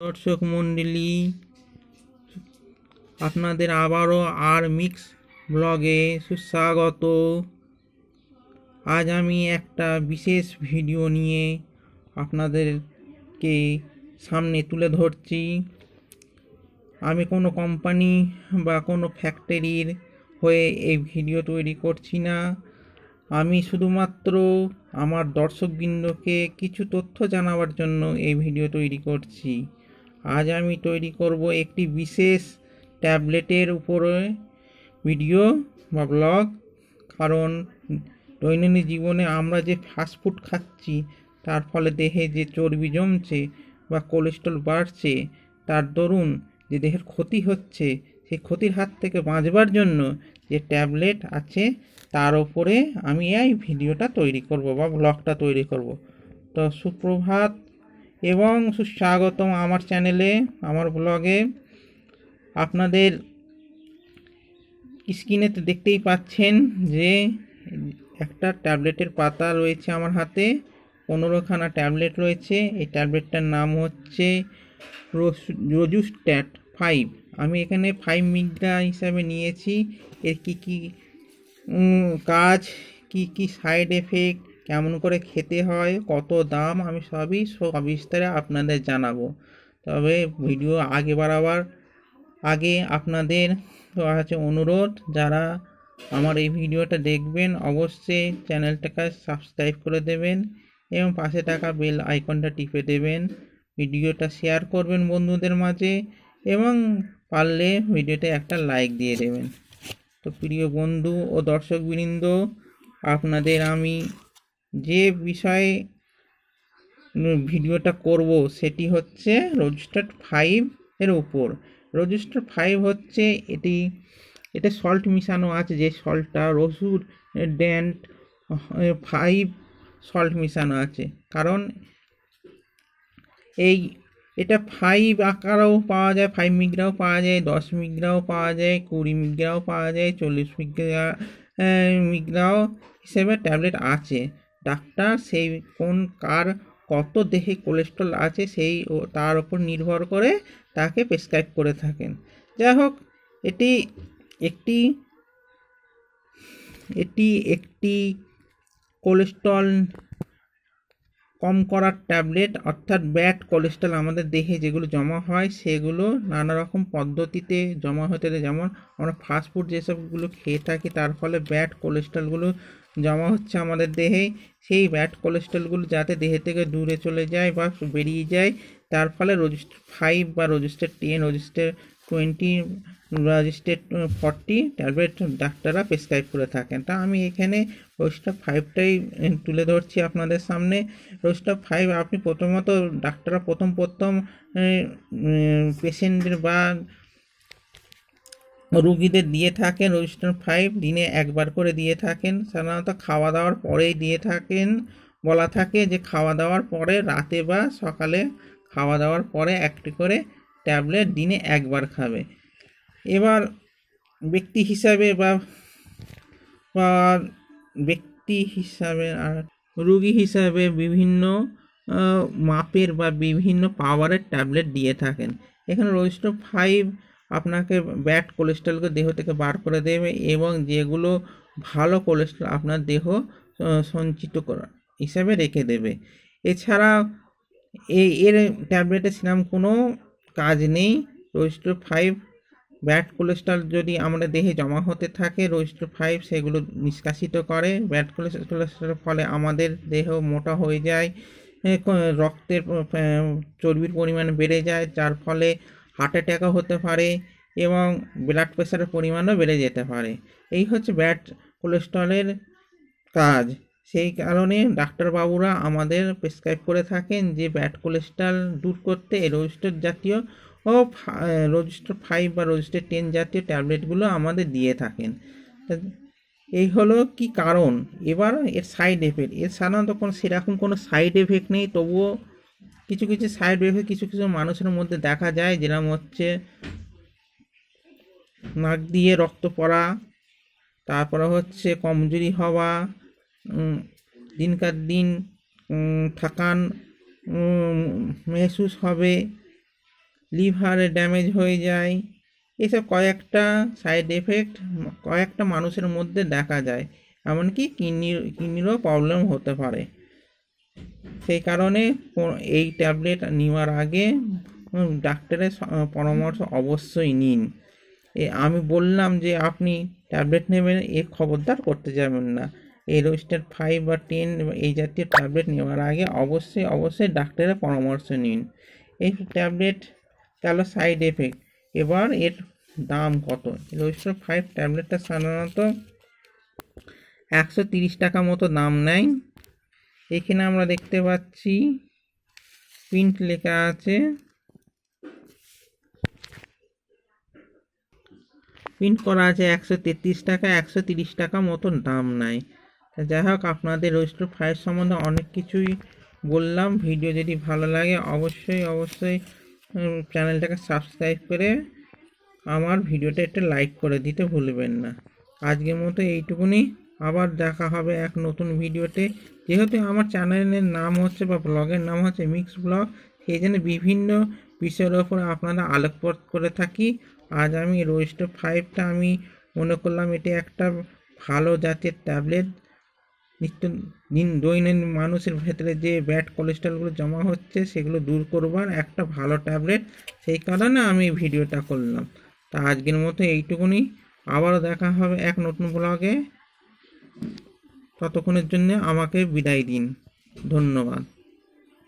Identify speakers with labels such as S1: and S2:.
S1: দর্শক মণ্ডলী, আপনাদের আবারও আর মিক্স ব্লগে সুস্বাগত। আজ আমি একটা বিশেষ ভিডিও নিয়ে আপনাদেরকে সামনে তুলে ধরছি। আমি কোনো কোম্পানি বা কোনো ফ্যাক্টরির হয়ে এই ভিডিও তৈরি করছি না। আমি শুধুমাত্র আমার দর্শকবৃন্দকে কিছু তথ্য জানাবার জন্য এই ভিডিও তৈরি করছি। আজ আমি তৈরি করব একটি বিশেষ ট্যাবলেটের উপরে ভিডিও বা ব্লগ। কারণ দৈনন্দিন জীবনে আমরা যে ফাস্টফুড খাচ্ছি তার ফলে দেহে যে চর্বি জমছে বা কোলেস্ট্রল বাড়ছে, তার দরুন যে দেহের ক্ষতি হচ্ছে, সেই ক্ষতির হাত থেকে বাঁচবার জন্য যে ট্যাবলেট আছে তার ওপরে আমি এই ভিডিওটা তৈরি করব বা ব্লগটা তৈরি করব। তো সুপ্রভাত এবং সুস্বাগতম আমার চ্যানেলে, আমার ব্লগে। আপনাদের স্ক্রিনে তো দেখতেই পাচ্ছেন যে একটা ট্যাবলেটের পাতা রয়েছে আমার হাতে। 15খানা ট্যাবলেট রয়েছে। এই ট্যাবলেটটার নাম হচ্ছে রোজুস্ট্যাট 5। আমি এখানে 5 মিলিগ্রা হিসাবে নিয়েছি। এর কী কাজ, কি সাইড এফেক্ট, কেমন করে খেতে হয়, কত দাম, আমি সবই সবিস্তারে আপনাদের জানাবো। তবে ভিডিও আগে বাড়াবার আগে আপনাদের আছে অনুরোধ, যারা আমার এই ভিডিওটা দেখবেন অবশ্যই চ্যানেলটাকে সাবস্ক্রাইব করে দেবেন এবং পাশে থাকা বেল আইকনটা টিপে দেবেন। ভিডিওটা শেয়ার করবেন বন্ধুদের মাঝে এবং পারলে ভিডিওতে একটা লাইক দিয়ে দেবেন। তো প্রিয় বন্ধু ও দর্শকবৃন্দ, আপনাদের আমি যে বিষয়ে ভিডিওটা করব সেটি হচ্ছে রোজস্টার 5 এর উপর। রোজস্টার 5 হচ্ছে এটা সল্ট মিশানো আছে, যে সল্টটা রসুন ড্যান্ট 5 সল্ট মিশানো আছে। কারণ এটা 5 আকারেও পাওয়া যায়, 5 মিলিগ্রাও পাওয়া যায়, 10 মিলিগ্রাও পাওয়া যায়, 20 মিলিগ্রাও পাওয়া যায়, 40 মিলিগ্রাও হিসেবে ট্যাবলেট আছে। ডাক্তার সেই কার কত দেহে কোলেস্ট্রল আছে সেই তার উপর নির্ভর করে তাকে প্রেসক্রাইব করে থাকেন। যাই হোক, এটি একটি কোলেস্ট্রল কম করার ট্যাবলেট, অর্থাৎ ব্যাড কোলেস্ট্রল আমাদের দেহে যেগুলো জমা হয় সেগুলো নানা রকম পদ্ধতিতে জমা হতে দেয়। যেমন আমরা ফাস্টফুড যেসবগুলো খেয়ে থাকি তার ফলে ব্যাড কোলেস্ট্রলগুলো জমা হচ্ছে আমাদের দেহে। সেই ব্যাড কোলেস্ট্রলগুলো যাতে দেহে থেকে দূরে চলে যায় বা বেরিয়ে যায়, তার ফলে রোজস্টার 5 বা রোজস্টার 10, রোজস্টার 20, রোজস্টার 40 ট্যাবলেট ডাক্তাররা প্রেসক্রাইব করে থাকেন। তা আমি এখানে রোজস্টার 5টাই তুলে ধরছি আপনাদের সামনে। রোজস্টার 5 আপনি প্রথমত ডাক্তাররা প্রথম পেশেন্টদের বা রুগীদের দিয়ে থাকেন রোজস্টার 5 দিনে একবার করে দিয়ে থাকেন। সাধারণত খাওয়া দাওয়ার পরেই দিয়ে থাকেন। বলা থাকে যে খাওয়া দাওয়ার পরে, রাতে বা সকালে খাওয়া দাওয়ার পরে একটি করে ট্যাবলেট দিনে একবার খাবে। এবার ব্যক্তি হিসাবে বা আর রুগী হিসাবে বিভিন্ন মাপের বা বিভিন্ন পাওয়ারের ট্যাবলেট দিয়ে থাকেন। এখানে রোজস্টার 5 আপনাকে ব্যাড কোলেস্ট্রলকে দেহ থেকে বার করে দেবে এবং যেগুলো ভালো কোলেস্ট্রল আপনার দেহ সঞ্চিত করা হিসাবে রেখে দেবে। এছাড়া এর ট্যাবলেটের সেরকম কোনো কাজ নেই। রোজস্টার 5 ব্যাড কোলেস্ট্রল যদি আমাদের দেহে জমা হতে থাকে, রোজস্টার 5 সেগুলো নিষ্কাশিত করে। ব্যাড কোলেস্ট্রলের ফলে আমাদের দেহ মোটা হয়ে যায়, রক্তের চর্বির পরিমাণ বেড়ে যায়, যার ফলে হার্ট অ্যাটাকও হতে পারে এবং ব্লাড প্রেশারের পরিমাণও বেড়ে যেতে পারে। এই হচ্ছে ব্যাড কোলেস্ট্রলের কাজ। সেই কারণে ডাক্তারবাবুরা আমাদের প্রেসক্রাইব করে থাকেন যে ব্যাড কোলেস্ট্রল দূর করতে রোজস্টার জাতীয় ও রোজস্টার 5 বা রোজস্টার 10 জাতীয় ট্যাবলেটগুলো আমাদের দিয়ে থাকেন। এই হলো কি কারণ। এবার এর সাইড এফেক্ট, এর সাধারণত সেরকম কোনো সাইড এফেক্ট নেই, তবুও কিছু সাইড এফেক্ট কিছু মানুষের মধ্যে দেখা যায়, যেরকম হচ্ছে নাক দিয়ে রক্ত পড়া, তারপরে হচ্ছে কমজোরি হওয়া, দিনকার দিন থাকান মেহসুস হবে, লিভারে ড্যামেজ হয়ে যায়। এসব কয়েকটা সাইড এফেক্ট কয়েকটা মানুষের মধ্যে দেখা যায়, এমনকি কিডনিরও প্রবলেম হতে পারে। সেই কারণে এই ট্যাবলেট নেওয়ার আগে ডাক্তারের পরামর্শ অবশ্যই নিন। আমি বললাম যে আপনি ট্যাবলেট নেবেন, এ খবরদার করতে যাবেন না। এই রোস্টার 5 বা 10 এই জাতীয় ট্যাবলেট নেওয়ার আগে অবশ্যই ডাক্তারের পরামর্শ নিন। এই ট্যাবলেট গেল সাইড এফেক্ট। এবার এর দাম কত? রোস্টার 5 ট্যাবলেটটা সাধারণত 130 টাকা মতো দাম নেয়। এখানে আমরা দেখতে পাচ্ছি প্রিন্ট লেখা আছে, প্রিন্ট করা আছে 133 টাকা, 130 টাকা মতন দাম নেয়। যাই হোক, আপনাদের রোস্টার 5 সম্বন্ধে অনেক কিছুই বললাম। ভিডিও যদি ভালো লাগে অবশ্যই চ্যানেলটাকে সাবস্ক্রাইব করে আমার ভিডিওটা একটা লাইক করে দিতে ভুলবেন না। আজকের মতো এইটুকুনি, আবার দেখা হবে এক নতুন ভিডিওতে। যেহেতু আমার চ্যানেলের নাম হচ্ছে বা ব্লগের নাম হচ্ছে মিক্স ব্লগ, সেই জন্য বিভিন্ন বিষয়ের ওপর আপনারা আলোকপাত করে থাকি। আজ আমি রোস্টার 5টা আমি মনে করলাম এটি একটা ভালো জাতের ট্যাবলেট। দৈনন্দিন মানুষের ভেতরে যে ব্যাড কোলেস্ট্রলগুলো জমা হচ্ছে সেগুলো দূর করবার একটা ভালো ট্যাবলেট, সেই কারণে আমি ভিডিওটা করলাম। তা আজকের মতো এইটুকুনি, আবারও দেখা হবে এক নতুন ব্লগে। ততক্ষণের জন্য আমাকে বিদায় দিন। ধন্যবাদ।